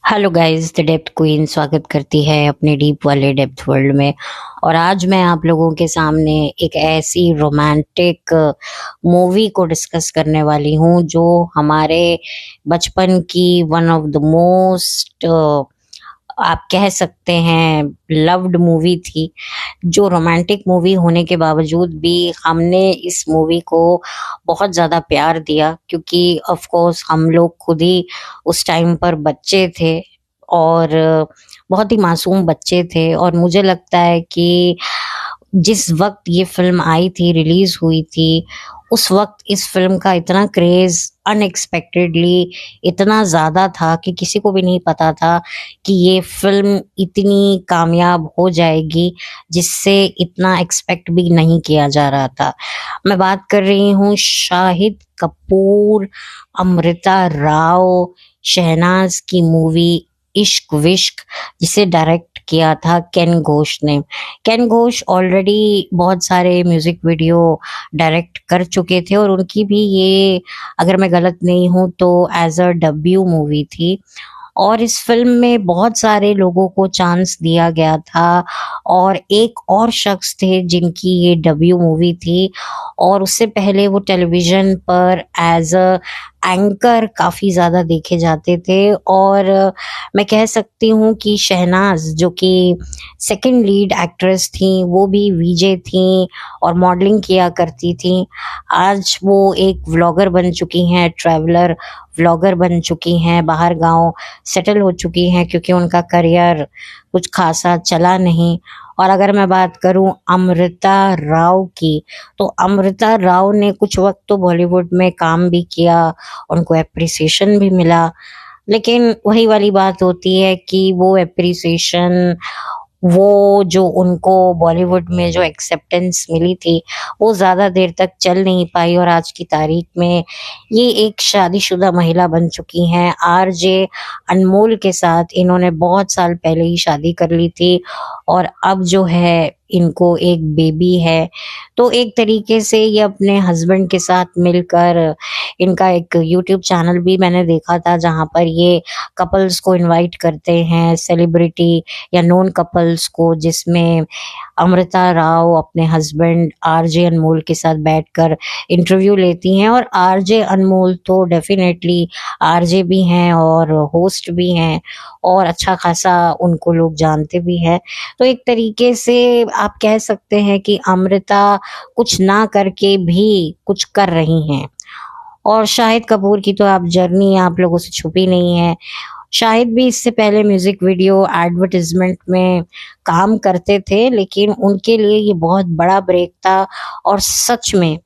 Hello guys, the depth queen स्वागत करती है अपने डीप वाले डेप्थ वर्ल्ड में। और आज मैं आप लोगों के सामने एक ऐसी रोमांटिक मूवी को डिस्कस करने वाली हूँ जो हमारे बचपन की वन ऑफ द मोस्ट आप कह सकते हैं लव्ड मूवी थी। जो रोमांटिक मूवी होने के बावजूद भी हमने इस मूवी को बहुत ज़्यादा प्यार दिया, क्योंकि ऑफ कोर्स हम लोग खुद ही उस टाइम पर बच्चे थे और बहुत ही मासूम बच्चे थे। और मुझे लगता है कि जिस वक्त ये फिल्म आई थी, रिलीज हुई थी, उस वक्त इस फिल्म का इतना क्रेज अनएक्सपेक्टेडली इतना ज़्यादा था कि किसी को भी नहीं पता था कि ये फिल्म इतनी कामयाब हो जाएगी, जिससे इतना एक्सपेक्ट भी नहीं किया जा रहा था। मैं बात कर रही हूँ शाहिद कपूर, अमृता राव, शहनाज की मूवी इश्क विश्क, जिसे डायरेक्ट किया था केन घोष ने। केन घोष ऑलरेडी बहुत सारे म्यूजिक वीडियो डायरेक्ट कर चुके थे और उनकी भी ये, अगर मैं गलत नहीं हूँ तो एज अ डेब्यू मूवी थी। और इस फिल्म में बहुत सारे लोगों को चांस दिया गया था और एक और शख्स थे जिनकी ये डेब्यू मूवी थी और उससे पहले वो टेलीविजन पर एज अ एंकर काफ़ी ज़्यादा देखे जाते थे। और मैं कह सकती हूँ कि शहनाज, जो कि सेकंड लीड एक्ट्रेस थी, वो भी वीजे थी और मॉडलिंग किया करती थी। आज वो एक व्लॉगर बन चुकी हैं, ट्रैवलर व्लॉगर बन चुकी हैं, बाहर गांव सेटल हो चुकी हैं क्योंकि उनका करियर कुछ खासा चला नहीं। और अगर मैं बात करूं अमृता राव की, तो अमृता राव ने कुछ वक्त तो बॉलीवुड में काम भी किया, उनको एप्रिसिएशन भी मिला, लेकिन वही वाली बात होती है कि वो एप्रिसिएशन, वो जो उनको बॉलीवुड में जो एक्सेप्टेंस मिली थी, वो ज़्यादा देर तक चल नहीं पाई और आज की तारीख में ये एक शादीशुदा महिला बन चुकी हैं। आरजे अनमोल के साथ इन्होंने बहुत साल पहले ही शादी कर ली थी और अब जो है इनको एक बेबी है। तो एक तरीके से ये अपने हस्बैंड के साथ मिलकर, इनका एक यूट्यूब चैनल भी मैंने देखा था जहाँ पर ये कपल्स को इनवाइट करते हैं, सेलिब्रिटी या नोन कपल्स को, जिसमें अमृता राव अपने हस्बैंड आरजे अनमोल के साथ बैठकर इंटरव्यू लेती हैं। और आरजे अनमोल तो डेफिनेटली आरजे भी हैं और होस्ट भी हैं और अच्छा खासा उनको लोग जानते भी हैं। तो एक तरीके से आप कह सकते हैं कि अमृता कुछ ना करके भी कुछ कर रही हैं। और शाहिद कपूर की तो आप जर्नी आप लोगों से छुपी नहीं है। शाहिद भी इससे पहले म्यूजिक वीडियो एडवर्टाइजमेंट में काम करते थे, लेकिन उनके लिए ये बहुत बड़ा ब्रेक था। और सच में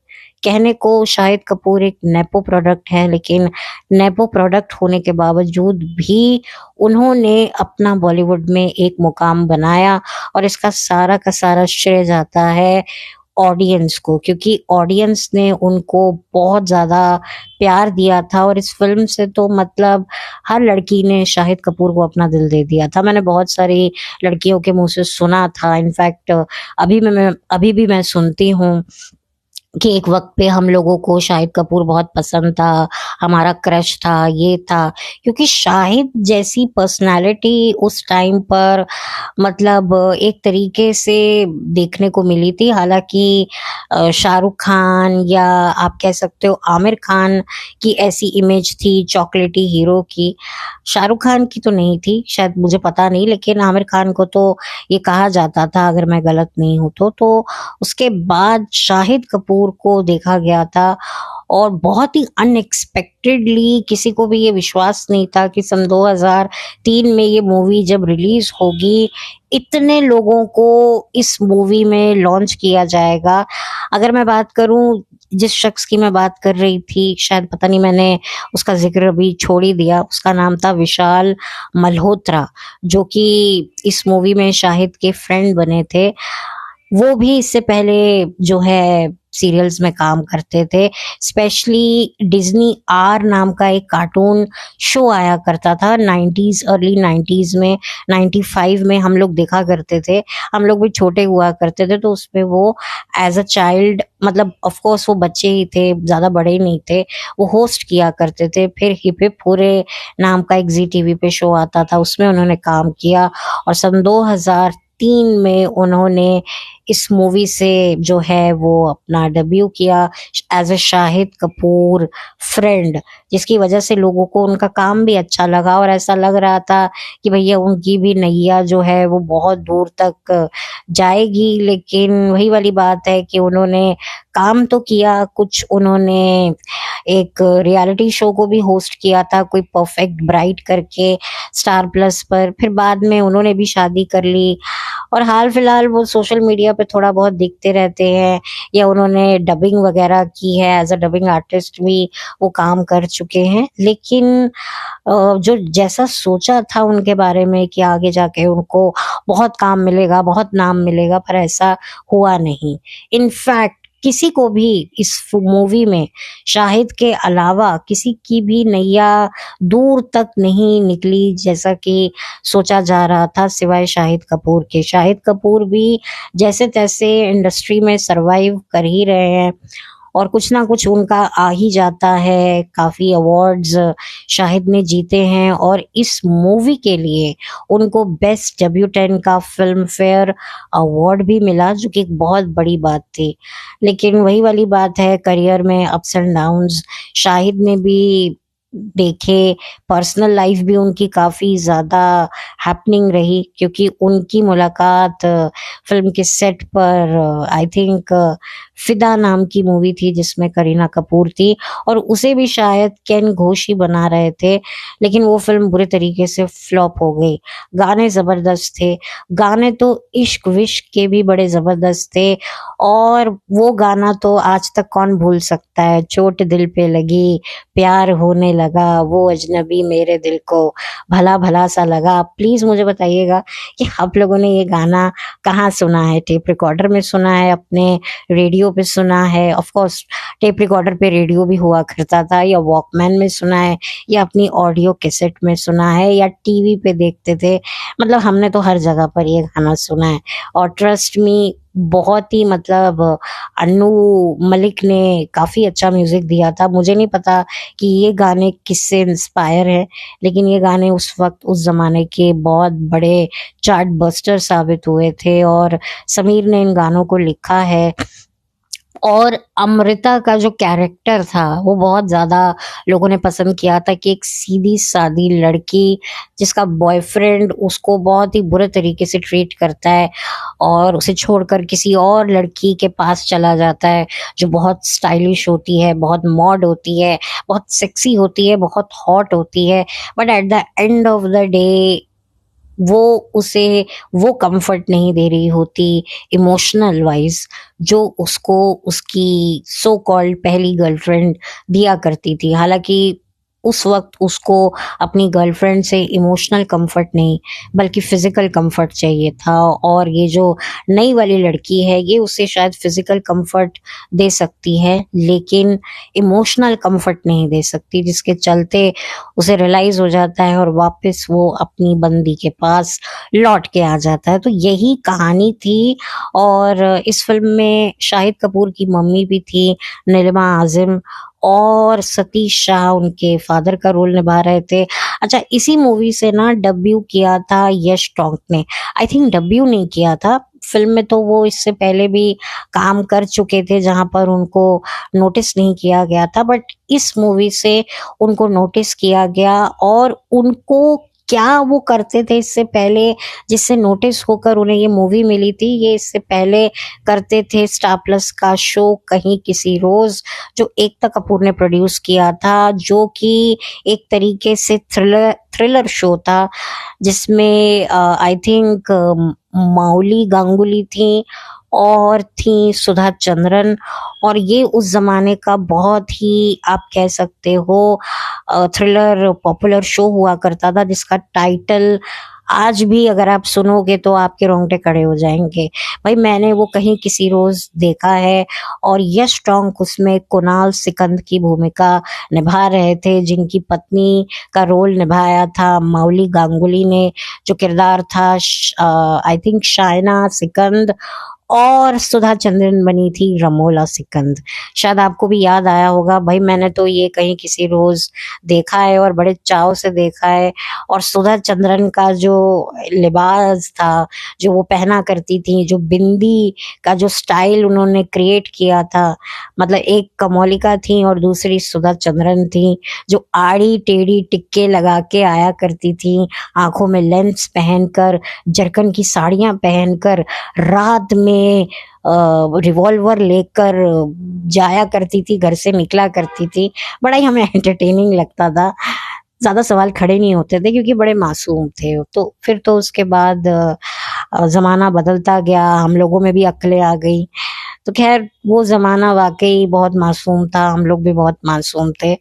कहने को शाहिद कपूर एक नेपो प्रोडक्ट है, लेकिन नेपो प्रोडक्ट होने के बावजूद भी उन्होंने अपना बॉलीवुड में एक मुकाम बनाया। और इसका सारा का सारा श्रेय जाता है ऑडियंस को, क्योंकि ऑडियंस ने उनको बहुत ज़्यादा प्यार दिया था। और इस फिल्म से तो मतलब हर लड़की ने शाहिद कपूर को अपना दिल दे दिया था। मैंने बहुत सारी लड़कियों के मुंह से सुना था, इनफैक्ट अभी भी मैं सुनती हूँ कि एक वक्त पे हम लोगों को शाहिद कपूर बहुत पसंद था, हमारा क्रश था, ये था, क्योंकि शाहिद जैसी पर्सनालिटी उस टाइम पर मतलब एक तरीके से देखने को मिली थी। हालांकि शाहरुख खान या आप कह सकते हो आमिर खान की ऐसी इमेज थी चॉकलेटी हीरो की, शाहरुख खान की तो नहीं थी शायद, मुझे पता नहीं, लेकिन आमिर खान को तो ये कहा जाता था अगर मैं गलत नहीं हूँ तो उसके बाद शाहिद कपूर को देखा गया था। और बहुत ही अनएक्सपेक्टेडली, किसी को भी ये विश्वास नहीं था कि सन 2003 में ये मूवी जब रिलीज होगी, इतने लोगों को इस मूवी में लॉन्च किया जाएगा। अगर मैं बात करूं, जिस शख्स की मैं बात कर रही थी, शायद पता नहीं मैंने उसका जिक्र अभी छोड़ ही दिया, उसका नाम था विशाल मल्होत्रा, जो कि इस मूवी में शाहिद के फ्रेंड बने थे। वो भी इससे पहले जो है सीरियल्स में काम करते थे। स्पेशली डिज्नी आर नाम का एक कार्टून शो आया करता था 90s, अर्ली 90s में, 95 में हम लोग देखा करते थे। हम लोग भी छोटे हुआ करते थे, तो उसमें वो एज अ चाइल्ड, मतलब ऑफ कोर्स वो बच्चे ही थे, ज्यादा बड़े ही नहीं थे, वो होस्ट किया करते थे। फिर हिप हिप पूरे नाम का एक जी टीवी पे शो आता था, उसमें उन्होंने काम किया। और सन 2003 में उन्होंने इस मूवी से जो है वो अपना डेब्यू किया as a Shahid Kapoor friend, जिसकी वजह से लोगों को उनका काम भी अच्छा लगा और ऐसा लग रहा था कि भैया उनकी भी नैया जो है वो बहुत दूर तक जाएगी। लेकिन वही वाली बात है कि उन्होंने काम तो किया कुछ, उन्होंने एक रियलिटी शो को भी होस्ट किया था, कोई परफेक्ट ब्राइड करके, स्टार प्लस पर। फिर बाद में उन्होंने भी शादी कर ली और हाल फिलहाल वो सोशल मीडिया पे थोड़ा बहुत दिखते रहते हैं, या उन्होंने डबिंग वगैरह की है, एज अ डबिंग आर्टिस्ट भी वो काम कर चुके हैं। लेकिन जो जैसा सोचा था उनके बारे में कि आगे जाके उनको बहुत काम मिलेगा, बहुत नाम मिलेगा, पर ऐसा हुआ नहीं। इनफैक्ट किसी को भी इस मूवी में शाहिद के अलावा किसी की भी नैया दूर तक नहीं निकली जैसा कि सोचा जा रहा था, सिवाय शाहिद कपूर के। शाहिद कपूर भी जैसे तैसे इंडस्ट्री में सरवाइव कर ही रहे हैं और कुछ ना कुछ उनका आ ही जाता है। काफी अवार्ड्स शाहिद ने जीते हैं और इस मूवी के लिए उनको बेस्ट डेब्यूटेंट का फिल्म फेयर अवार्ड भी मिला, जो कि एक बहुत बड़ी बात थी। लेकिन वही वाली बात है, करियर में अप्स एंड डाउन्स शाहिद ने भी देखे। पर्सनल लाइफ भी उनकी काफी ज्यादा हैपनिंग रही, क्योंकि उनकी मुलाकात फिल्म के सेट पर, आई थिंक फिदा नाम की मूवी थी जिसमें करीना कपूर थी, और उसे भी शायद केन घोष ही बना रहे थे। लेकिन वो फिल्म बुरे तरीके से फ्लॉप हो गई। गाने जबरदस्त थे, गाने तो इश्क विश्क के भी बड़े जबरदस्त थे, और वो गाना तो आज तक कौन भूल सकता है, चोट दिल पे लगी, प्यार होने लगा, वो अजनबी मेरे दिल को भला भला सा लगा। प्लीज मुझे बताइएगा कि आप लोगों ने ये गाना कहाँ सुना है? टेप रिकॉर्डर में सुना है, अपने रेडियो पे सुना है? ऑफ कोर्स टेप रिकॉर्डर पे रेडियो भी हुआ करता था, या वॉकमैन में सुना है, या अपनी ऑडियो कैसेट में सुना है, या टीवी पे देखते थे। मतलब हमने तो हर जगह पर ये गाना सुना है। और ट्रस्ट मी, बहुत ही मतलब अन्नू मलिक ने काफी अच्छा म्यूजिक दिया था। मुझे नहीं पता कि ये गाने किससे इंस्पायर है, लेकिन ये गाने उस वक्त उस जमाने के बहुत बड़े चार्ट बस्टर साबित हुए थे, और समीर ने इन गानों को लिखा है। और अमृता का जो कैरेक्टर था वो बहुत ज्यादा लोगों ने पसंद किया था, कि एक सीधी सादी लड़की जिसका बॉयफ्रेंड उसको बहुत ही बुरे तरीके से ट्रीट करता है और उसे छोड़कर किसी और लड़की के पास चला जाता है, जो बहुत स्टाइलिश होती है, बहुत मॉड होती है, बहुत सेक्सी होती है, बहुत हॉट होती है। But at the end of the day वो उसे वो कंफर्ट नहीं दे रही होती इमोशनल वाइज, जो उसको उसकी सो कॉल्ड पहली गर्लफ्रेंड दिया करती थी। हालांकि उस वक्त उसको अपनी गर्लफ्रेंड से इमोशनल कंफर्ट नहीं बल्कि फिजिकल कंफर्ट चाहिए था, और ये जो नई वाली लड़की है ये उसे शायद फिजिकल कंफर्ट दे सकती है लेकिन इमोशनल कंफर्ट नहीं दे सकती, जिसके चलते उसे रियलाइज हो जाता है और वापस वो अपनी बंदी के पास लौट के आ जाता है। तो यही कहानी थी। और इस फिल्म में शाहिद कपूर की मम्मी भी थी, नीलिमा आजिम, और सतीश शाह उनके फादर का रोल निभा रहे थे। अच्छा, इसी मूवी से ना डेब्यू किया था यश टोंक ने। आई थिंक डेब्यू नहीं किया था फिल्म में, तो वो इससे पहले भी काम कर चुके थे जहां पर उनको नोटिस नहीं किया गया था, बट इस मूवी से उनको नोटिस किया गया। और उनको क्या वो करते थे इससे पहले जिससे नोटिस होकर उन्हें ये मूवी मिली थी, ये इससे पहले करते थे स्टार प्लस का शो कहीं किसी रोज, जो एकता कपूर ने प्रोड्यूस किया था, जो कि एक तरीके से थ्रिलर थ्रिलर शो था, जिसमें आई थिंक माउली गांगुली थी और थी सुधा चंद्रन। और ये उस जमाने का बहुत ही आप कह सकते हो थ्रिलर पॉपुलर शो हुआ करता था, जिसका टाइटल आज भी अगर आप सुनोगे तो आपके रोंगटे खड़े हो जाएंगे। भाई मैंने वो कहीं किसी रोज देखा है, और यश टोंक उसमें कुणाल सिकंद की भूमिका निभा रहे थे, जिनकी पत्नी का रोल निभाया था माउली गांगुली ने। जो किरदार था आई थिंक शायना सिकंद, और सुधा चंद्रन बनी थी रमोला सिकंद। शायद आपको भी याद आया होगा। भाई मैंने तो ये कहीं किसी रोज देखा है और बड़े चाव से देखा है। और सुधा चंद्रन का जो लिबास था, जो वो पहना करती थी, जो बिंदी का जो स्टाइल उन्होंने क्रिएट किया था, मतलब एक कमोलिका थी और दूसरी सुधा चंद्रन थी, जो आड़ी टेढ़ी टिक्के लगा के आया करती थी, आंखों में लेंस पहनकर, जरकन की साड़ियां पहनकर, रात में रिवॉल्वर लेकर जाया करती थी, घर से निकला करती थी। बड़ा ही हमें एंटरटेनिंग लगता था। ज्यादा सवाल खड़े नहीं होते थे क्योंकि बड़े मासूम थे। तो फिर तो उसके बाद जमाना बदलता गया, हम लोगों में भी अक्लें आ गई। तो खैर वो जमाना वाकई बहुत मासूम था, हम लोग भी बहुत मासूम थे।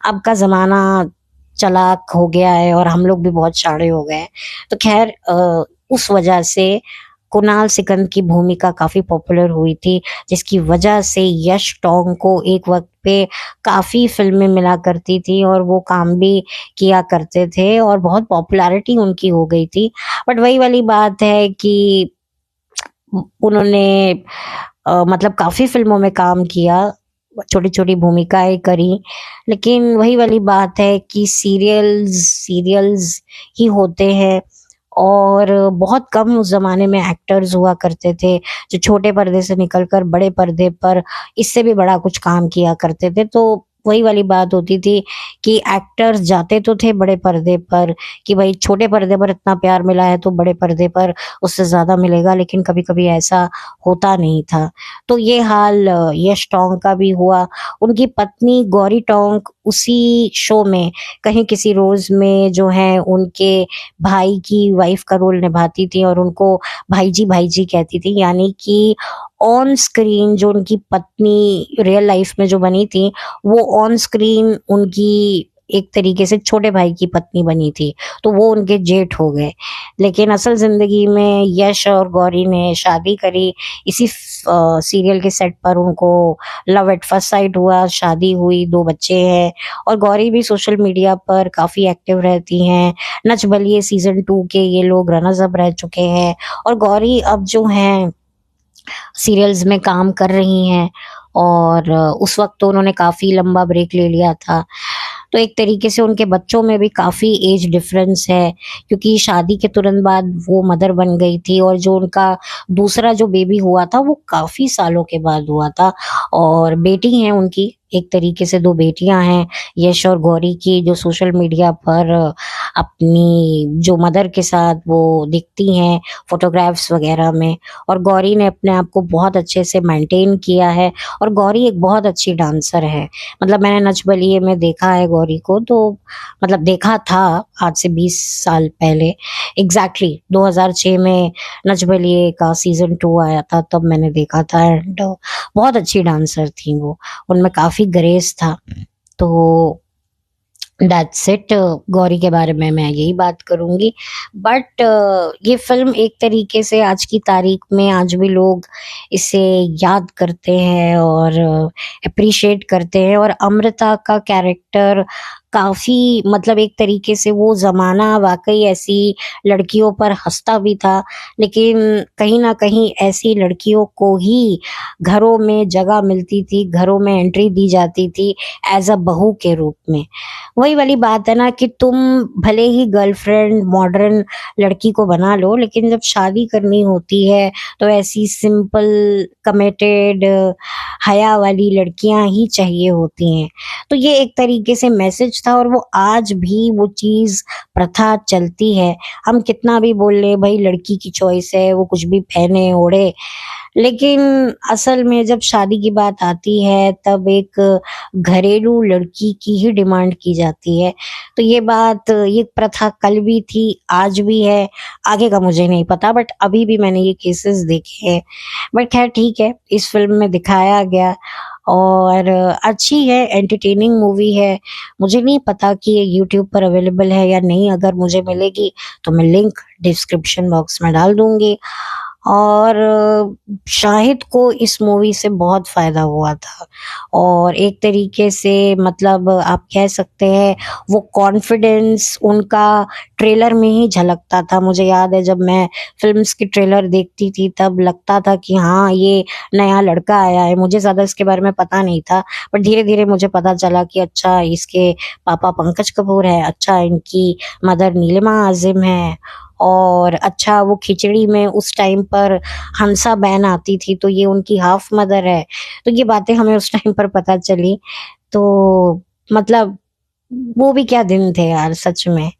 अब का जमाना चालाक हो गया है और हम लोग भी बहुत शाणे हो गए हैं। तो खैर उस वजह से कुणाल सिकंद की भूमिका काफी पॉपुलर हुई थी, जिसकी वजह से यश टोंग को एक वक्त पे काफी फिल्में मिला करती थी और वो काम भी किया करते थे और बहुत पॉपुलैरिटी उनकी हो गई थी। बट वही वाली बात है कि उन्होंने मतलब काफी फिल्मों में काम किया, छोटी छोटी भूमिकाएं करी, लेकिन वही वाली बात है कि सीरियल्स सीरियल्स ही होते हैं। और बहुत कम उस जमाने में एक्टर्स हुआ करते थे जो छोटे पर्दे से निकलकर बड़े पर्दे पर इससे भी बड़ा कुछ काम किया करते थे। तो वही वाली बात होती थी कि एक्टर्स जाते तो थे बड़े पर्दे पर कि भाई छोटे पर्दे पर इतना प्यार मिला है तो बड़े पर्दे पर उससे ज्यादा मिलेगा, लेकिन कभी कभी ऐसा होता नहीं था। तो ये हाल यश टोंग का भी हुआ। उनकी पत्नी गौरी टोंग उसी शो में कहीं किसी रोज में जो है उनके भाई की वाइफ का रोल निभाती थी और उनको भाई जी कहती थी। यानी कि ऑन स्क्रीन जो उनकी पत्नी रियल लाइफ में जो बनी थी, वो ऑन स्क्रीन उनकी एक तरीके से छोटे भाई की पत्नी बनी थी, तो वो उनके जेठ हो गए। लेकिन असल जिंदगी में यश और गौरी ने शादी करी, इसी सीरियल के सेट पर उनको लव एट फर्स्ट साइट हुआ, शादी हुई, 2 बच्चे हैं। और गौरी भी सोशल मीडिया पर काफी एक्टिव रहती हैं। नच बलिए सीजन 2 के ये लोग रनर्स अप रह चुके हैं और गौरी अब जो हैं सीरियल्स में काम कर रही हैं। और उस वक्त तो उन्होंने काफी लंबा ब्रेक ले लिया था। तो एक तरीके से उनके बच्चों में भी काफी एज डिफरेंस है, क्योंकि शादी के तुरंत बाद वो मदर बन गई थी और जो उनका दूसरा जो बेबी हुआ था वो काफी सालों के बाद हुआ था। और बेटी हैं उनकी, एक तरीके से 2 बेटियां हैं यश और गौरी की, जो सोशल मीडिया पर अपनी जो मदर के साथ वो दिखती हैं फोटोग्राफ्स वगैरह में। और गौरी ने अपने आप को बहुत अच्छे से मेंटेन किया है और गौरी एक बहुत अच्छी डांसर है। मतलब मैंने नच बलिए में देखा है गौरी को, तो मतलब देखा था आज से 20 साल पहले, एग्जैक्टली 2006 में नच बलिए का सीजन 2 आया था, तब मैंने देखा था। एंड बहुत अच्छी डांसर थी वो, उनमें काफी ग्रेस था। तो दैट्स इट। गौरी के बारे में मैं यही बात करूंगी। बट ये फिल्म एक तरीके से आज की तारीख में आज भी लोग इसे याद करते हैं और अप्रिशिएट करते हैं। और अमृता का कैरेक्टर काफी, मतलब एक तरीके से वो जमाना वाकई ऐसी लड़कियों पर हंसता भी था, लेकिन कहीं ना कहीं ऐसी लड़कियों को ही घरों में जगह मिलती थी, घरों में एंट्री दी जाती थी एज अ बहू के रूप में। वही वाली बात है ना कि तुम भले ही गर्लफ्रेंड मॉडर्न लड़की को बना लो, लेकिन जब शादी करनी होती है तो ऐसी सिंपल कमिटेड हया वाली लड़कियां ही चाहिए होती हैं। तो ये एक तरीके से मैसेज था और वो आज भी वो चीज प्रथा चलती है। हम कितना भी बोल ले भाई लड़की की चॉइस है, वो कुछ भी पहने ओढ़े, लेकिन असल में जब शादी की बात आती है तब एक घरेलू लड़की की ही डिमांड की जाती है। तो ये बात, ये प्रथा कल भी थी, आज भी है, आगे का मुझे नहीं पता, बट अभी भी मैंने ये केसेस देखे हैं। बट खैर ठीक है, इस फिल्म में दिखाया गया। और अच्छी है, एंटरटेनिंग मूवी है। मुझे नहीं पता कि ये यूट्यूब पर अवेलेबल है या नहीं, अगर मुझे मिलेगी तो मैं लिंक डिस्क्रिप्शन बॉक्स में डाल दूंगी। और शाहिद को इस मूवी से बहुत फ़ायदा हुआ था, और एक तरीके से मतलब आप कह सकते हैं वो कॉन्फिडेंस उनका ट्रेलर में ही झलकता था। मुझे याद है जब मैं फ़िल्म्स की ट्रेलर देखती थी तब लगता था कि हाँ, ये नया लड़का आया है। मुझे ज़्यादा इसके बारे में पता नहीं था, बट धीरे-धीरे मुझे पता चला कि अच्छा इसके पापा पंकज कपूर हैं, अच्छा इनकी मदर नीलिमा आज़िम हैं, और अच्छा वो खिचड़ी में उस टाइम पर हंसा बहन आती थी तो ये उनकी हाफ मदर है। तो ये बातें हमें उस टाइम पर पता चली। तो मतलब वो भी क्या दिन थे यार सच में।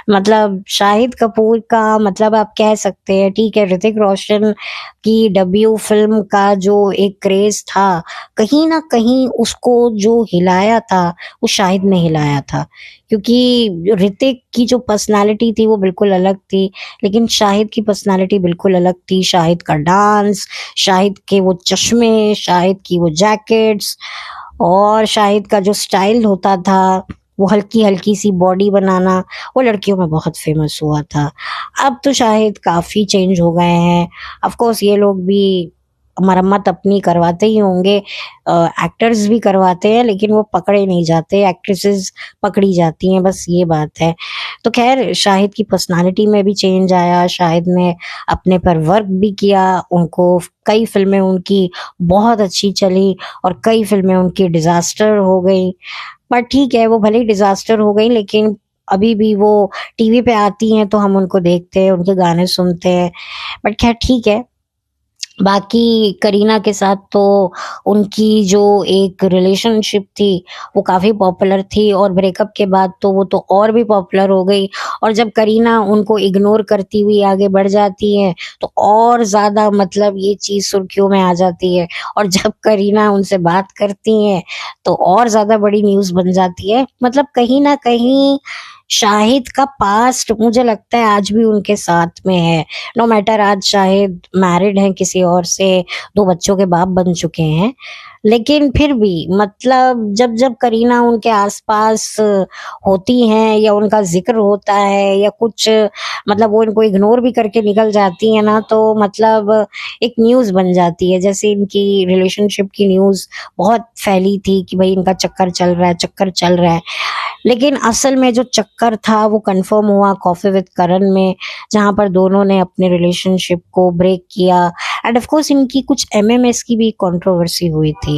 मतलब शाहिद कपूर का मतलब आप कह सकते हैं, ठीक है, ऋतिक रोशन की डेब्यू फ़िल्म का जो एक क्रेज़ था, कहीं न कहीं उसको जो हिलाया था, वो शाहिद ने हिलाया था। क्योंकि ऋतिक की जो पर्सनैलिटी थी वो बिल्कुल अलग थी, लेकिन शाहिद की पर्सनैलिटी बिल्कुल अलग थी। शाहिद का डांस, शाहिद के वो चश्मे, शाहिद की वो जैकेट्स, और शाहिद का जो स्टाइल होता था, वो हल्की-हल्की सी बॉडी बनाना, वो लड़कियों में बहुत फ़ेमस हुआ था। अब तो शाहिद काफ़ी चेंज हो गए हैं। ऑफ़ कोर्स ये लोग भी मरम्मत अपनी करवाते ही होंगे, एक्टर्स भी करवाते हैं, लेकिन वो पकड़े नहीं जाते, एक्ट्रेसेस पकड़ी जाती हैं, बस ये बात है। तो ख़ैर शाहिद की पर्सनैलिटी में भी चेंज आया, शाहिद ने अपने पर वर्क भी किया, उनको कई फ़िल्में उनकी बहुत अच्छी चली और कई फ़िल्में उनकी डिज़ास्टर हो गई। पर ठीक है, वो भले ही डिज़ास्टर हो गई, लेकिन अभी भी वो टीवी पे आती हैं तो हम उनको देखते हैं, उनके गाने सुनते हैं। बट ख़ैर ठीक है। बाकी करीना के साथ तो उनकी जो एक रिलेशनशिप थी वो काफ़ी पॉपुलर थी, और ब्रेकअप के बाद तो वो तो और भी पॉपुलर हो गई। और जब करीना उनको इग्नोर करती हुई आगे बढ़ जाती हैं तो और ज़्यादा मतलब ये चीज़ सुर्खियों में आ जाती है, और जब करीना उनसे बात करती हैं तो और ज़्यादा बड़ी न्यूज़ बन जाती है। मतलब कहीं न कहीं शाहिद का पास्ट मुझे लगता है आज भी उनके साथ में है। नो मैटर आज शाहिद मैरिड हैं किसी और से, 2 बच्चों के बाप बन चुके हैं। लेकिन फिर भी मतलब जब करीना उनके आस-पास होती हैं या उनका ज़िक्र होता है या कुछ, मतलब वो इनको इग्नोर भी करके निकल जाती हैं ना, तो मतलब एक न्यूज़ बन जाती है। जैसे इनकी रिलेशनशिप की न्यूज़ बहुत फैली थी कि भई इनका चक्कर चल रहा है, चक्कर चल रहा है। लेकिन असल में जो चक्कर था वो कन्फर्म हुआ कॉफ़ी विद करण में, जहाँ पर दोनों ने अपने रिलेशनशिप को ब्रेक किया। एंड ऑफ कोर्स इनकी कुछ एमएमएस की भी कंट्रोवर्सी हुई थी।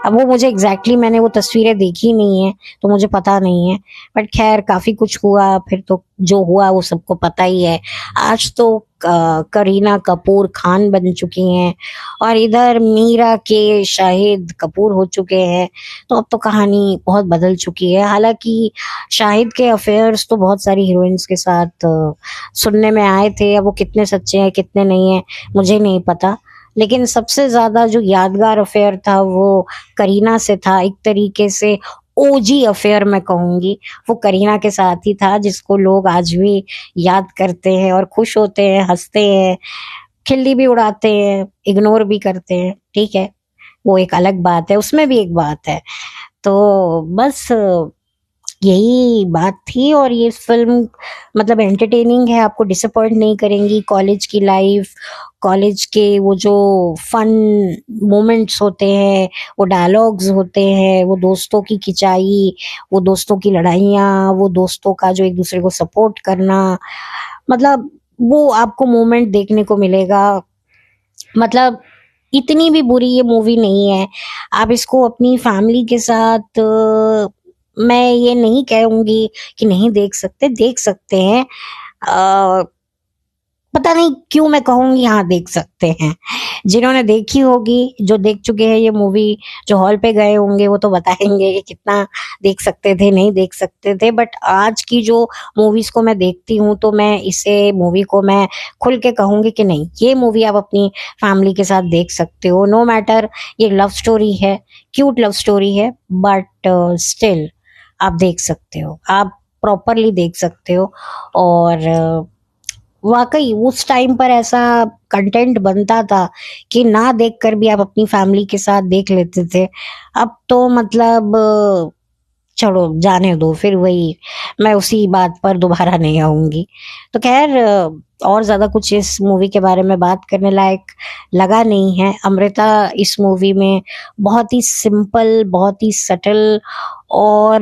अब वो मुझे एग्ज़ैक्टली मैंने वो तस्वीरें देखी नहीं हैं, तो मुझे पता नहीं है। बट ख़ैर काफ़ी कुछ हुआ, फिर तो जो हुआ वो सबको पता ही है। आज तो करीना कपूर खान बन चुकी हैं और इधर मीरा के शाहिद कपूर हो चुके हैं। तो अब तो कहानी बहुत बदल चुकी है। हालाँकि शाहिद के अफेयर्स तो बहुत सारी हीरोइन्स के साथ सुनने में आए थे। अब वो कितने सच्चे हैं, कितने नहीं हैं, मुझे नहीं पता। लेकिन सबसे ज़्यादा जो यादगार अफेयर था वो करीना से था। एक तरीके से ओजी अफेयर मैं कहूँगी, वो करीना के साथ ही था, जिसको लोग आज भी याद करते हैं और खुश होते हैं, हँसते हैं, खिल्ली भी उड़ाते हैं, इग्नोर भी करते हैं, ठीक है? वो एक अलग बात है, उसमें भी एक बात है। तो बस यही बात थी, और ये फ़िल्म मतलब एंटरटेनिंग है, आपको डिसअपॉइंट नहीं करेंगी। कॉलेज की लाइफ़, कॉलेज के वो जो फन मोमेंट्स होते हैं, वो डायलॉग्स होते हैं, वो दोस्तों की खिंचाई, वो दोस्तों की लड़ाइयाँ, वो दोस्तों का जो एक-दूसरे को सपोर्ट करना, मतलब वो आपको मोमेंट देखने को मिलेगा। मतलब इतनी भी बुरी ये मूवी नहीं है। आप इसको अपनी फैमिली के साथ मैं ये नहीं कहूँगी कि नहीं देख सकते हैं। अ, पता नहीं क्यों मैं कहूँगी हाँ, देख सकते हैं। जिन्होंने देखी होगी, जो देख चुके हैं ये मूवी, जो हॉल पे गए होंगे वो तो बताएँगे कि कितना देख सकते थे, नहीं देख सकते थे। बट आज की जो मूवीज़ को मैं देखती हूँ तो मैं इसे मूवी को मैं खुल के कहूँगी कि नहीं, ये मूवी आप अपनी फैमिली के साथ देख सकते हो। नो मैटर ये लव स्टोरी है, क्यूट लव स्टोरी है, बट स्टिल आप देख सकते हो। आप प्रॉपरली देख सकते हो। और वाकई उस टाइम पर ऐसा कंटेंट बनता था कि ना देखकर भी आप अपनी फैमिली के साथ देख लेते थे। अब तो मतलब छोड़ो, जाने दो, फिर वही, मैं उसी बात पर दोबारा नहीं आऊंगी। तो खैर, और ज्यादा कुछ इस मूवी के बारे में बात करने लायक लगा नहीं है। अमृता इस मूवी में बहुत ही सिंपल, बहुत ही सटल, और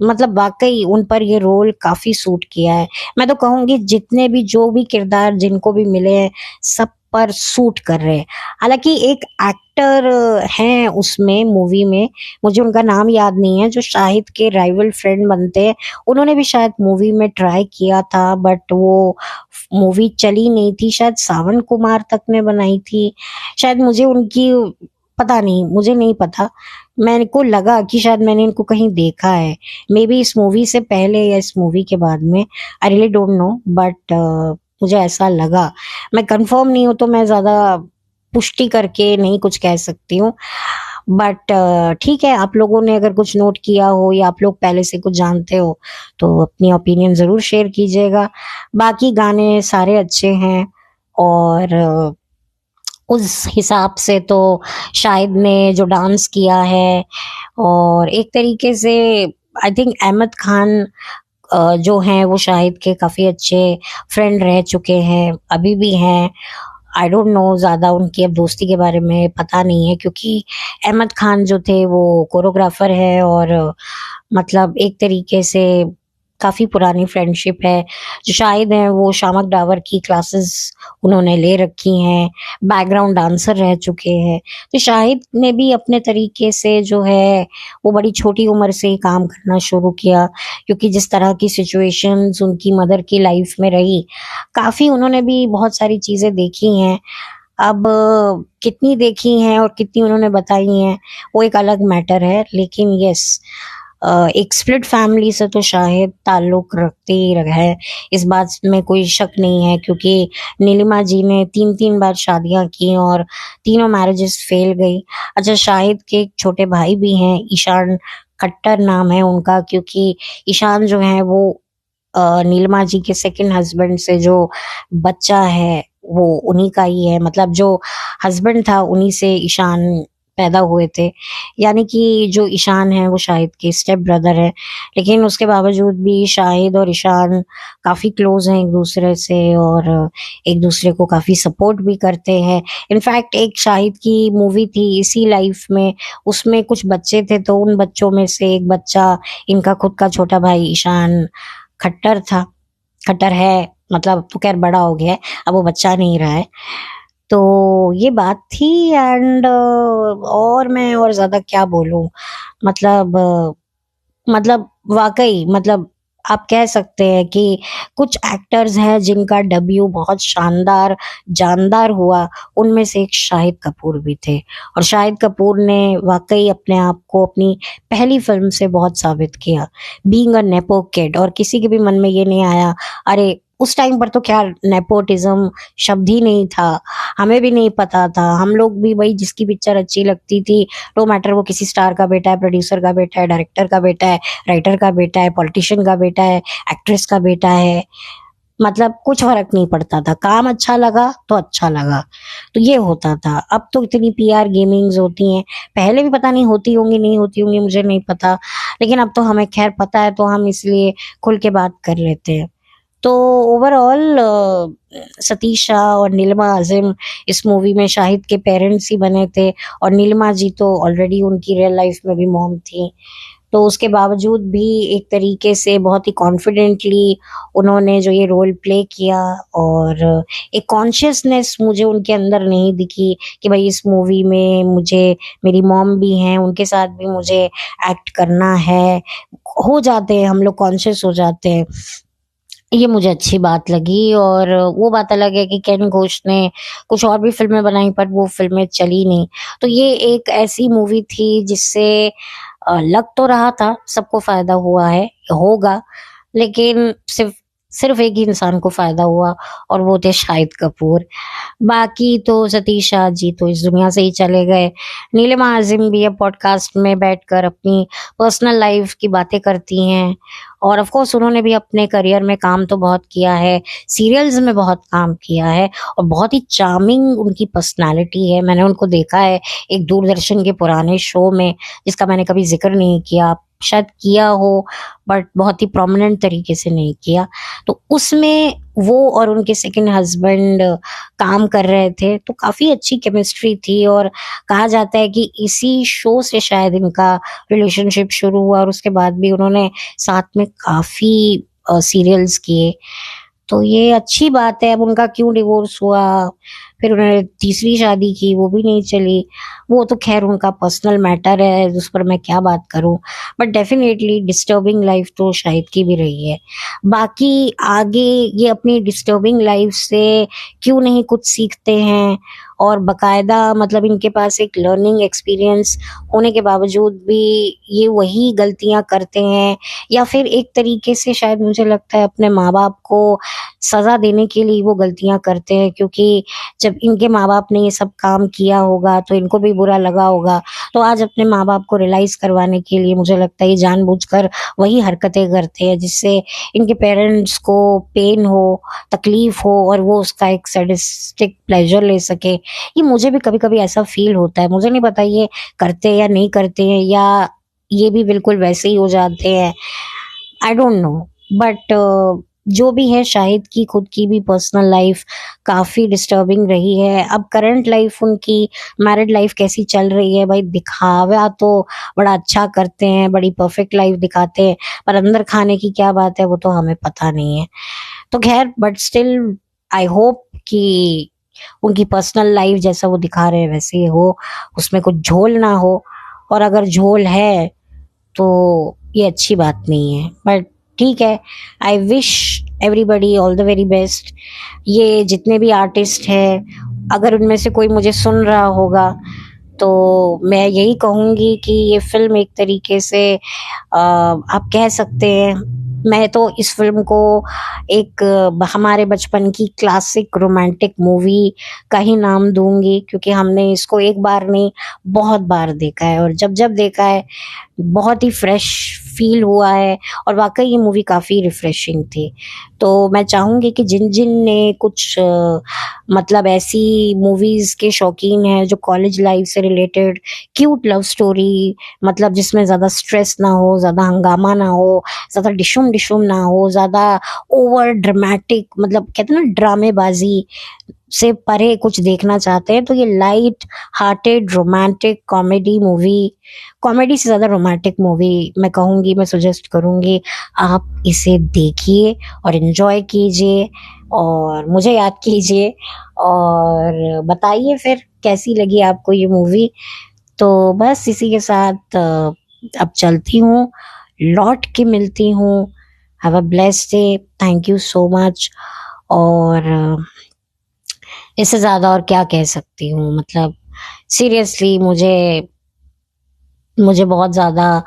मतलब वाकई उन पर ये रोल काफी सूट किया है। मैं तो कहूंगी जितने भी, जो भी किरदार जिनको भी मिले हैं, सब पर सूट कर रहे हैं। हालांकि एक एक्टर हैं उसमें, मूवी में, मुझे उनका नाम याद नहीं है, जो शाहिद के राइवल फ्रेंड बनते हैं। उन्होंने भी शायद मूवी में ट्राई किया था, बट वो मूवी चली नहीं थी। शायद सावन कुमार तक ने बनाई थी शायद। मुझे उनकी पता नहीं, मुझे नहीं पता। मेरे को लगा कि शायद मैंने इनको कहीं देखा है, मे बी इस मूवी से पहले या इस मूवी के बाद में। I really don't know, but मुझे ऐसा लगा। मैं कंफर्म नहीं हूं तो मैं ज्यादा पुष्टि करके नहीं कुछ कह सकती हूँ। बट ठीक है, आप लोगों ने अगर कुछ नोट किया हो या आप लोग पहले से कुछ जानते हो तो अपनी ओपिनियन जरूर शेयर कीजिएगा। बाकी गाने सारे अच्छे हैं, और उस हिसाब से तो शाहिद ने जो डांस किया है, और एक तरीके से आई थिंक अहमद खान जो हैं वो शाहिद के काफी अच्छे फ्रेंड रह चुके हैं, अभी भी हैं। आई डोंट नो, ज्यादा उनकी अब दोस्ती के बारे में पता नहीं है, क्योंकि अहमद खान जो थे वो कोरियोग्राफर है, और मतलब एक तरीके से काफी पुरानी फ्रेंडशिप है। जो शाहिद हैं वो शामक डावर की क्लासेस उन्होंने ले रखी हैं, बैकग्राउंड डांसर रह चुके हैं। तो शाहिद ने भी अपने तरीके से जो है वो बड़ी छोटी उम्र से ही काम करना शुरू किया, क्योंकि जिस तरह की सिचुएशंस उनकी मदर की लाइफ में रही, काफी उन्होंने भी बहुत सारी चीजें देखी हैं। अब कितनी देखी हैं और कितनी उन्होंने बताई हैं वो एक अलग मैटर है, लेकिन यस, एक स्प्लिट फैमिली से तो शायद ताल्लुक रखते ही है, इस बात में कोई शक नहीं है। क्योंकि नीलिमा जी ने 3 3 बार शादियां की और तीनों मैरिजेस फेल गई। अच्छा, शाहिद के एक छोटे भाई भी हैं, ईशान खट्टर नाम है उनका, क्योंकि ईशान जो है वो नीलिमा जी के सेकंड हस्बैंड से जो बच्चा है वो उन्हीं का ही है। मतलब जो हस्बैंड था उन्हीं से ईशान पैदा हुए थे, यानी कि जो ईशान है वो शाहिद के स्टेप ब्रदर है। लेकिन उसके बावजूद भी शाहिद और ईशान काफी क्लोज हैं एक दूसरे से, और एक दूसरे को काफी सपोर्ट भी करते हैं। इनफैक्ट एक शाहिद की मूवी थी इसी लाइफ में, उसमें कुछ बच्चे थे, तो उन बच्चों में से एक बच्चा इनका खुद का छोटा भाई ईशान खट्टर था, खट्टर है। मतलब अब तो खैर बड़ा हो गया है, अब वो बच्चा नहीं रहा है। तो ये बात थी। एंड और मैं और ज्यादा क्या बोलूं, मतलब मतलब वाकई, मतलब आप कह सकते हैं कि कुछ एक्टर्स हैं जिनका डेब्यू बहुत शानदार, जानदार हुआ। उनमें से एक शाहिद कपूर भी थे, और शाहिद कपूर ने वाकई अपने आप को अपनी पहली फिल्म से बहुत साबित किया, बीइंग अ नेपो किड। और किसी के भी मन में ये नहीं आया, अरे उस टाइम पर तो क्या नेपोटिज्म शब्द ही नहीं था, हमें भी नहीं पता था। हम लोग भी वही, जिसकी पिक्चर अच्छी लगती थी, नो मैटर वो किसी स्टार का बेटा है, प्रोड्यूसर का बेटा है, डायरेक्टर का बेटा है, राइटर का बेटा है, पॉलिटिशियन का बेटा है, एक्ट्रेस का बेटा है, मतलब कुछ फर्क नहीं पड़ता था, काम अच्छा लगा तो अच्छा लगा। तो ये होता था। अब तो इतनी पीआर गेमिंग्स होती हैं, पहले भी पता नहीं होती होंगी नहीं होती होंगी, मुझे नहीं पता, लेकिन अब तो हमें खैर पता है, तो हम इसलिए खुल के बात कर लेते हैं। तो ओवरऑल सतीश शाह और नीलिमा आजिम इस मूवी में शाहिद के पेरेंट्स ही बने थे, और नीलिमा जी तो ऑलरेडी उनकी रियल लाइफ में भी मॉम थी। तो उसके बावजूद भी एक तरीके से बहुत ही कॉन्फिडेंटली उन्होंने जो ये रोल प्ले किया, और एक कॉन्शियसनेस मुझे उनके अंदर नहीं दिखी कि भाई इस मूवी में मुझे, मेरी मॉम भी हैं, उनके साथ भी मुझे एक्ट करना है। हो जाते हैं हम लोग, कॉन्शियस हो जाते हैं, ये मुझे अच्छी बात लगी। और वो बात अलग है कि केन घोष ने कुछ और भी फिल्में बनाई, पर वो फिल्में चली नहीं। तो ये एक ऐसी मूवी थी जिससे लग तो रहा था सबको फायदा हुआ है, होगा, लेकिन सिर्फ सिर्फ एक ही इंसान को फायदा हुआ, और वो थे शाहिद कपूर। बाकी तो सतीश शाह जी तो इस दुनिया से ही चले गए। नीलिमा आजिम भी अब पॉडकास्ट में बैठकर अपनी पर्सनल लाइफ की बातें करती हैं, और ऑफ कोर्स उन्होंने भी अपने करियर में काम तो बहुत किया है, सीरियल्स में बहुत काम किया है, और बहुत ही चार्मिंग उनकी पर्सनालिटी है। मैंने उनको देखा है एक दूरदर्शन के पुराने शो में, जिसका मैंने कभी जिक्र नहीं किया, शायद किया हो बट बहुत ही प्रोमिनेंट तरीके से नहीं किया। तो उसमें वो और उनके सेकंड हस्बैंड काम कर रहे थे, तो काफी अच्छी केमिस्ट्री थी, और कहा जाता है कि इसी शो से शायद इनका रिलेशनशिप शुरू हुआ, और उसके बाद भी उन्होंने साथ में काफी सीरियल्स किए। तो ये अच्छी बात है। अब उनका क्यों डिवोर्स हुआ, फिर उन्होंने तीसरी शादी की, वो भी नहीं चली, वो तो खैर उनका पर्सनल मैटर है, उस पर मैं क्या बात करूं। बट डेफिनेटली डिस्टर्बिंग लाइफ तो शाहिद की भी रही है। बाकी आगे ये अपनी डिस्टर्बिंग लाइफ से क्यों नहीं कुछ सीखते हैं, और बकायदा मतलब इनके पास एक लर्निंग एक्सपीरियंस होने के बावजूद भी ये वही गलतियां करते हैं, या फिर एक तरीके से शायद मुझे लगता है अपने माँ बाप को सजा देने के लिए वो गलतियां करते हैं, क्योंकि जब इनके माँ बाप ने ये सब काम किया होगा तो इनको भी बुरा लगा होगा। तो आज अपने माँ बाप को रियलाइज करवाने के लिए मुझे लगता है ये जानबूझकर वही हरकतें करते हैं, जिससे इनके पेरेंट्स को पेन हो, तकलीफ हो, और वो उसका एक सैडिस्टिक प्लेजर ले सके। ये मुझे भी कभी कभी ऐसा फील होता है। मुझे नहीं पता ये करते हैं या नहीं करते हैं, या ये भी बिल्कुल वैसे ही हो जाते हैं, आई डोंट नो। बट जो भी है, शाहिद की खुद की भी पर्सनल लाइफ काफी डिस्टर्बिंग रही है। अब करंट लाइफ उनकी मैरिड लाइफ कैसी चल रही है, भाई दिखावा तो बड़ा अच्छा करते हैं, बड़ी परफेक्ट लाइफ दिखाते हैं, पर अंदर खाने की क्या बात है वो तो हमें पता नहीं है। तो खैर, बट स्टिल आई होप कि उनकी पर्सनल लाइफ जैसा वो दिखा रहे हैं वैसे ही हो, उसमें कुछ झोल ना हो, और अगर झोल है तो ये अच्छी बात नहीं है। बट ठीक है, I wish everybody all the very best. ये जितने भी आर्टिस्ट हैं, अगर उनमें से कोई मुझे सुन रहा होगा तो मैं यही कहूँगी कि ये फिल्म एक तरीके से आप कह सकते हैं, मैं तो इस फिल्म को एक हमारे बचपन की क्लासिक रोमांटिक मूवी का ही नाम दूंगी, क्योंकि हमने इसको एक बार नहीं बहुत बार देखा है, और जब जब देखा है बहुत ही फ्रेश फील हुआ है, और वाकई ये मूवी काफ़ी रिफ्रेशिंग थी। तो मैं चाहूँगी कि जिन जिन ने कुछ मतलब ऐसी मूवीज़ के शौकीन हैं जो कॉलेज लाइफ से रिलेटेड, क्यूट लव स्टोरी, मतलब जिसमें ज़्यादा स्ट्रेस ना हो, ज़्यादा हंगामा ना हो, ज़्यादा डिशुम डिशुम ना हो, ज़्यादा ओवर ड्रामेटिक, मतलब कहते हैं ना ड्रामेबाजी से परे कुछ देखना चाहते हैं, तो ये light hearted romantic comedy movie, comedy से ज़्यादा रोमांटिक मूवी मैं कहूँगी, मैं सजेस्ट करूँगी आप इसे देखिए और एंजॉय कीजिए, और मुझे याद कीजिए, और बताइए फिर कैसी लगी आपको ये मूवी। तो बस इसी के साथ अब चलती हूँ, लौट के मिलती हूँ। Have a blessed day, thank you so much. और इससे ज़्यादा और क्या कह सकती हूँ, मतलब सीरियसली मुझे मुझे बहुत ज़्यादा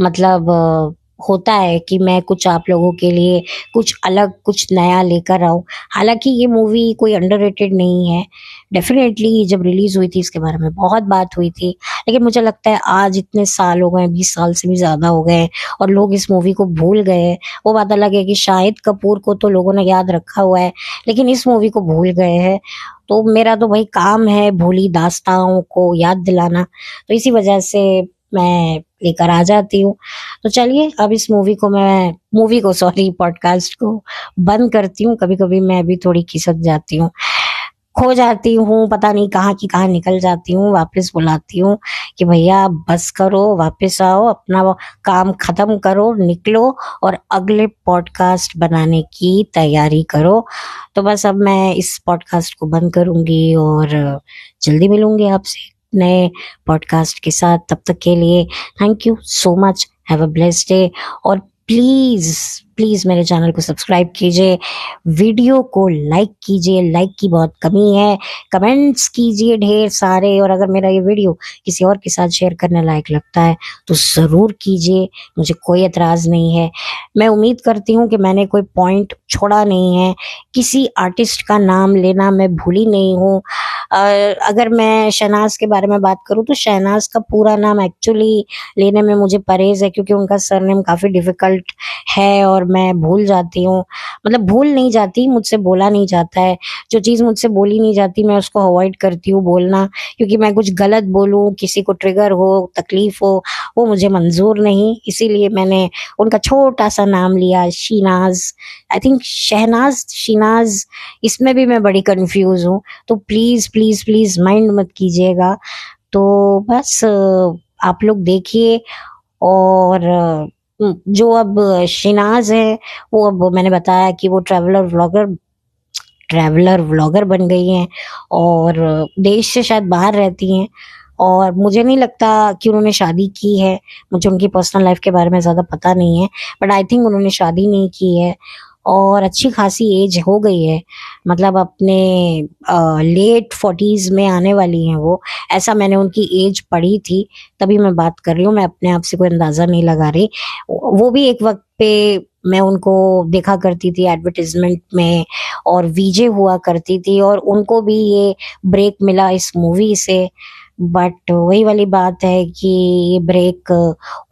मतलब होता है कि मैं कुछ आप लोगों के लिए कुछ अलग, कुछ नया लेकर आऊँ। हालाँकि ये मूवी कोई अंडररेटेड नहीं है। डेफ़िनेटली जब रिलीज़ हुई थी इसके बारे में बहुत बात हुई थी। लेकिन मुझे लगता है आज इतने साल हो गए हैं, 20 साल से भी ज़्यादा हो गए हैं, और लोग इस मूवी को भूल गए हैं। वो बात अलग है कि शाहिद कपूर को तो लोगों ने याद रखा हुआ है, लेकिन इस मूवी को भूल गए हैं। तो मेरा तो भाई काम है भूली दास्तानों को याद दिलाना। तो इसी वजह से मैं लेकर आ जाती हूँ। तो चलिए अब इस मूवी को सॉरी पॉडकास्ट को बंद करती हूँ। कभी-कभी मैं भी थोड़ी खिसक जाती हूँ, खो जाती हूँ, पता नहीं कहाँ की कहाँ निकल जाती हूँ, वापस बुलाती हूँ कि भैया बस करो, वापस आओ, अपना वो काम खत्म करो, निकलो और अगले पॉडकास्ट बनाने की तैयारी करो। तो बस अब मैं इस पॉडकास्ट को बंद करूँगी, और जल्दी मिलूँगी आपसे नए पॉडकास्ट के साथ। तब तक के लिए thank you so much, have a blessed day, और प्लीज़ प्लीज़ मेरे चैनल को सब्सक्राइब कीजिए, वीडियो को लाइक कीजिए, लाइक की बहुत कमी है, कमेंट्स कीजिए ढेर सारे, और अगर मेरा ये वीडियो किसी और के साथ शेयर करने लायक लगता है तो ज़रूर कीजिए, मुझे कोई एतराज़ नहीं है। मैं उम्मीद करती हूँ कि मैंने कोई पॉइंट छोड़ा नहीं है, किसी आर्टिस्ट का नाम लेना मैं भूली नहीं हूँ। अगर मैं शहनाज के बारे में बात करूँ तो शहनाज का पूरा नाम एक्चुअली लेने में मुझे परहेज़ है, क्योंकि उनका सरनेम काफ़ी डिफ़िकल्ट है और मैं भूल जाती हूँ। मतलब भूल नहीं जाती, मुझसे बोला नहीं जाता है। जो चीज़ मुझसे बोली नहीं जाती मैं उसको अवॉइड करती हूँ बोलना, क्योंकि मैं कुछ गलत बोलूँ, किसी को ट्रिगर हो, तकलीफ़ हो, वो मुझे मंज़ूर नहीं। इसीलिए मैंने उनका छोटा-सा नाम लिया, शीनाज़। आई थिंक शहनाज़, शीनाज़, इसमें भी मैं बड़ी कन्फ्यूज़ हूँ। तो प्लीज़, प्लीज़, प्लीज़ माइंड मत कीजिएगा। तो बस आप लोग देखिए, और जो अब शिनाज़ है, वो अब मैंने बताया कि वो ट्रैवलर व्लॉगर बन गई हैं और देश से शायद बाहर रहती हैं, और मुझे नहीं लगता कि उन्होंने शादी की है। मुझे उनकी पर्सनल लाइफ़ के बारे में ज़्यादा पता नहीं है, बट आई थिंक उन्होंने शादी नहीं की है, और अच्छी खासी एज हो गई है। मतलब अपने लेट 40s में आने वाली हैं वो, ऐसा मैंने उनकी एज पढ़ी थी, तभी मैं बात कर रही हूँ, मैं अपने आप से कोई अंदाज़ा नहीं लगा रही। वो भी एक वक़्त पे मैं उनको देखा करती थी एडवर्टाइज़मेंट में, और वीजे हुआ करती थी, और उनको भी ये ब्रेक मिला इस मूवी से। बट वही वाली बात है कि ये ब्रेक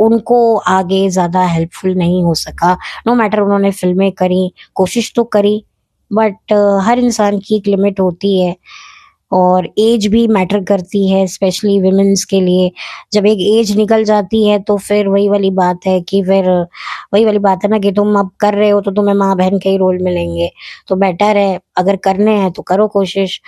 उनको आगे ज़्यादा हेल्पफुल नहीं हो सका। नो मैटर उन्होंने फ़िल्में करी, कोशिश तो करी, बट हर इंसान की एक लिमिट होती है, और एज भी मैटर करती है स्पेशली वुमेन्स के लिए। जब एक एज निकल जाती है तो फिर वही वाली बात है कि फिर वही वाली बात है ना कि तुम अब कर रहे हो तो तुम्हें माँ-बहन के ही रोल मिलेंगे। तो बेटर है, अगर करने हैं तो करो कोशिश,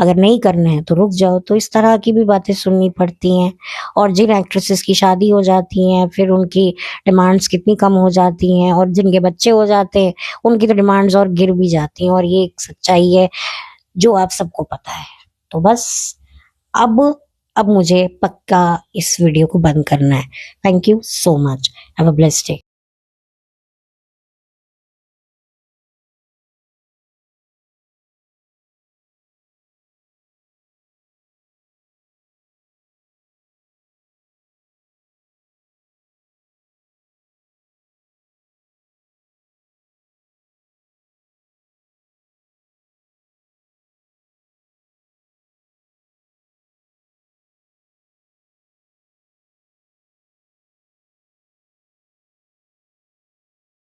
अगर नहीं करने हैं तो रुक जाओ। तो इस तरह की भी बातें सुननी पड़ती हैं, और जिन एक्ट्रेसेस की शादी हो जाती हैं, फिर उनकी डिमांड्स कितनी कम हो जाती हैं, और जिनके बच्चे हो जाते हैं, उनकी तो डिमांड्स और गिर भी जाती हैं, और ये एक सच्चाई है जो आप सबको पता है। तो बस अब अब मुझे पक्का इस वीडियो को बंद करना है। Thank you so much. Have a blessed day.